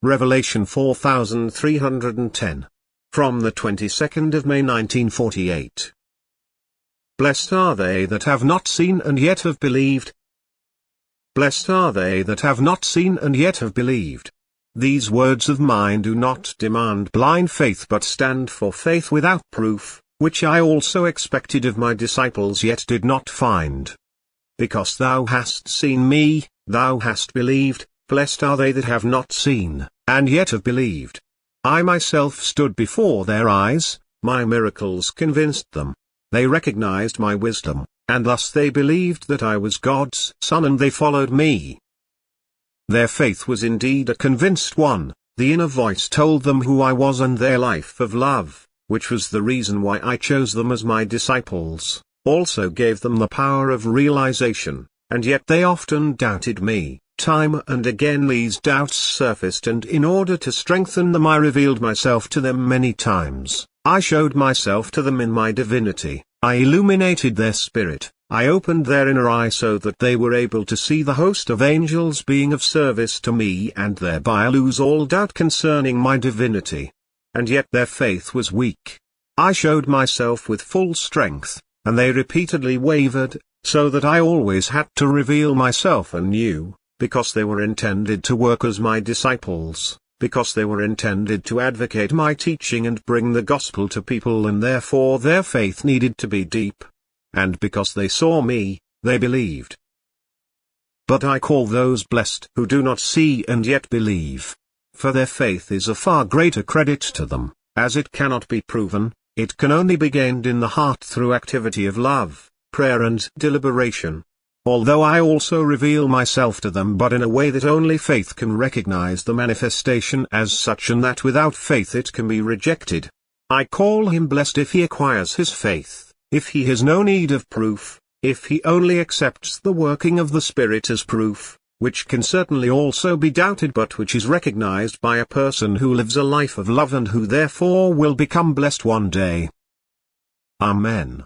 Revelation 4310. From the 22nd of May 1948. Blessed are they that have not seen and yet have believed. Blessed are they that have not seen and yet have believed. These words of mine do not demand blind faith but stand for faith without proof, which I also expected of my disciples yet did not find. Because thou hast seen me, thou hast believed. Blessed are they that have not seen, and yet have believed. I myself stood before their eyes, my miracles convinced them. They recognized my wisdom, and thus they believed that I was God's Son and they followed me. Their faith was indeed a convinced one, the inner voice told them who I was and their life of love, which was the reason why I chose them as my disciples, also gave them the power of realization, and yet they often doubted me. Time and again these doubts surfaced, and in order to strengthen them I revealed myself to them many times. I showed myself to them in my divinity, I illuminated their spirit, I opened their inner eye so that they were able to see the host of angels being of service to me and thereby lose all doubt concerning my divinity. And yet their faith was weak. I showed myself with full strength, and they repeatedly wavered, so that I always had to reveal myself anew. Because they were intended to work as my disciples, because they were intended to advocate my teaching and bring the gospel to people, and therefore their faith needed to be deep. And because they saw me, they believed. But I call those blessed who do not see and yet believe. For their faith is a far greater credit to them, as it cannot be proven, it can only be gained in the heart through activity of love, prayer and deliberation. Although I also reveal myself to them but in a way that only faith can recognize the manifestation as such, and that without faith it can be rejected. I call him blessed if he acquires his faith, if he has no need of proof, if he only accepts the working of the Spirit as proof, which can certainly also be doubted but which is recognized by a person who lives a life of love and who therefore will become blessed one day. Amen.